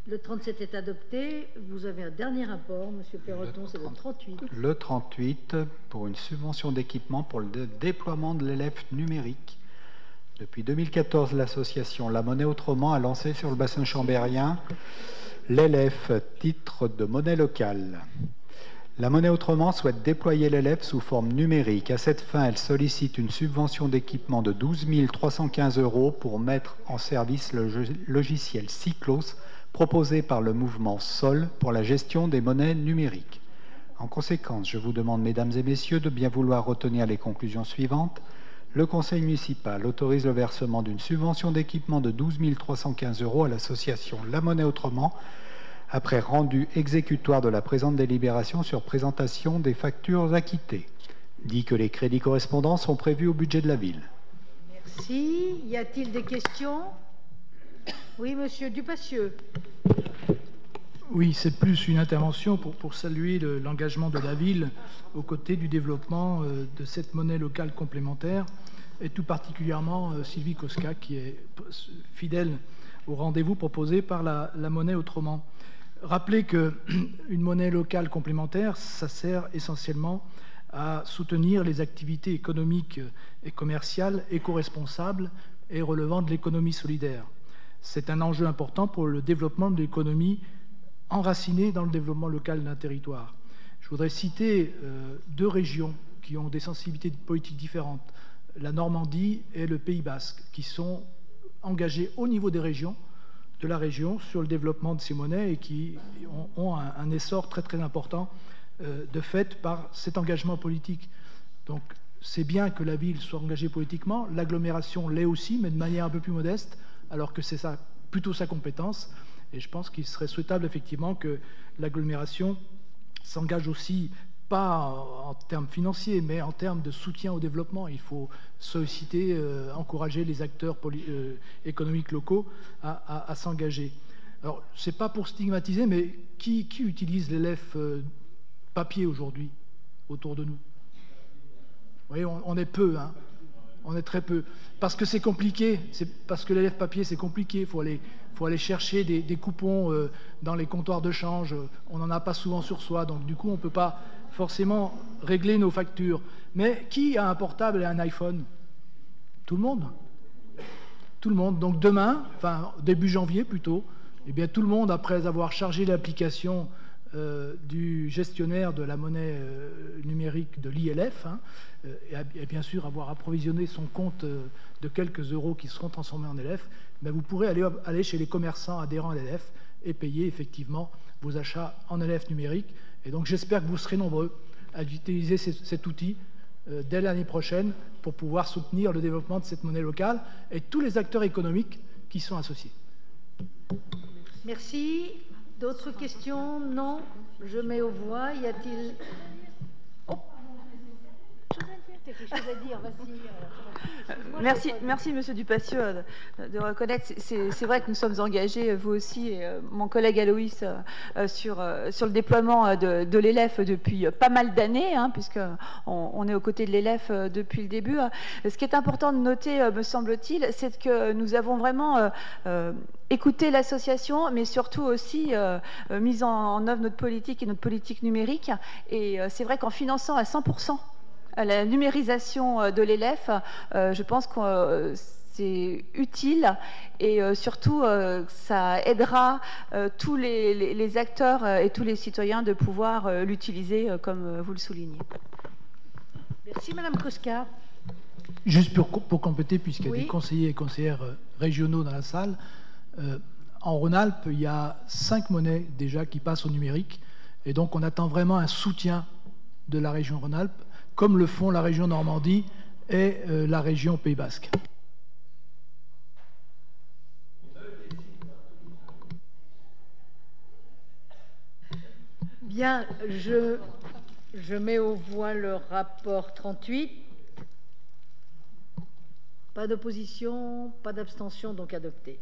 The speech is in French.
Le 37 est adopté. Vous avez un dernier rapport, Monsieur Perroton, c'est le 38. Le 38, pour une subvention d'équipement pour le déploiement de l'ELEF numérique. Depuis 2014, l'association La Monnaie Autrement a lancé sur le bassin chambérien l'ELEF, titre de monnaie locale. La Monnaie Autrement souhaite déployer l'ELEF sous forme numérique. À cette fin, elle sollicite une subvention d'équipement de 12 315 € pour mettre en service le logiciel Cyclos proposé par le mouvement SOL pour la gestion des monnaies numériques. En conséquence, je vous demande, mesdames et messieurs, de bien vouloir retenir les conclusions suivantes. Le conseil municipal autorise le versement d'une subvention d'équipement de 12 315 € à l'association La Monnaie Autrement, après rendu exécutoire de la présente délibération sur présentation des factures acquittées. Dit que les crédits correspondants sont prévus au budget de la ville. Merci. Y a-t-il des questions? Oui, Monsieur Dupassieux. Oui, c'est plus une intervention pour saluer l'engagement de la ville aux côtés du développement de cette monnaie locale complémentaire, et tout particulièrement Sylvie Koska, qui est fidèle au rendez-vous proposé par la Monnaie Autrement. Rappelez qu'une monnaie locale complémentaire, ça sert essentiellement à soutenir les activités économiques et commerciales éco-responsables et relevant de l'économie solidaire. C'est un enjeu important pour le développement de l'économie enracinée dans le développement local d'un territoire. Je voudrais citer deux régions qui ont des sensibilités politiques différentes, la Normandie et le Pays Basque, qui sont engagés au niveau des régions, de la région, sur le développement de ces monnaies et qui ont un essor très très important de fait par cet engagement politique. Donc c'est bien que la ville soit engagée politiquement, l'agglomération l'est aussi, mais de manière un peu plus modeste, alors que c'est plutôt sa compétence. Et je pense qu'il serait souhaitable effectivement que l'agglomération s'engage aussi, pas en termes financiers, mais en termes de soutien au développement. Il faut solliciter, encourager les acteurs économiques locaux à s'engager. Alors, ce n'est pas pour stigmatiser, mais qui utilise l'ELEF papier aujourd'hui autour de nous? Vous voyez, on est peu, hein. On est très peu. Parce que c'est compliqué, parce que l'ELEF papier, c'est compliqué. Il faut aller chercher des coupons dans les comptoirs de change. On n'en a pas souvent sur soi, donc du coup, on ne peut pas forcément régler nos factures. Mais qui a un portable et un iPhone? Tout le monde. Tout le monde. Donc demain, enfin début janvier plutôt, eh bien tout le monde, après avoir chargé l'application du gestionnaire de la monnaie numérique de l'ILF, et bien sûr avoir approvisionné son compte de quelques euros qui seront transformés en LF, ben vous pourrez aller chez les commerçants adhérents à l'LF et payer effectivement vos achats en LF numérique. Et donc j'espère que vous serez nombreux à utiliser cet outil dès l'année prochaine pour pouvoir soutenir le développement de cette monnaie locale et tous les acteurs économiques qui sont associés. Merci. D'autres questions? Non. Je mets aux voix. Y a-t-il... Oh. Quelque chose à dire, Merci Monsieur Dupassieux de reconnaître. C'est vrai que nous sommes engagés, vous aussi et mon collègue Aloïs, sur le déploiement de l'ELEF depuis pas mal d'années, hein, puisqu'on est aux côtés de l'ELEF depuis le début. Ce qui est important de noter, me semble-t-il, c'est que nous avons vraiment écouté l'association, mais surtout aussi mis en œuvre notre politique et notre politique numérique. Et c'est vrai qu'en finançant à 100% la numérisation de l'ELEF, je pense que c'est utile et surtout ça aidera tous les acteurs et tous les citoyens de pouvoir l'utiliser comme vous le soulignez. Merci Madame Koska. Juste pour compléter, puisqu'il y a Oui. des conseillers et conseillères régionaux dans la salle, en Rhône-Alpes, il y a 5 monnaies déjà qui passent au numérique, et donc on attend vraiment un soutien de la région Rhône-Alpes, comme le font la région Normandie et la région Pays Basque. Bien, je mets aux voix le rapport 38. Pas d'opposition, pas d'abstention, donc adopté.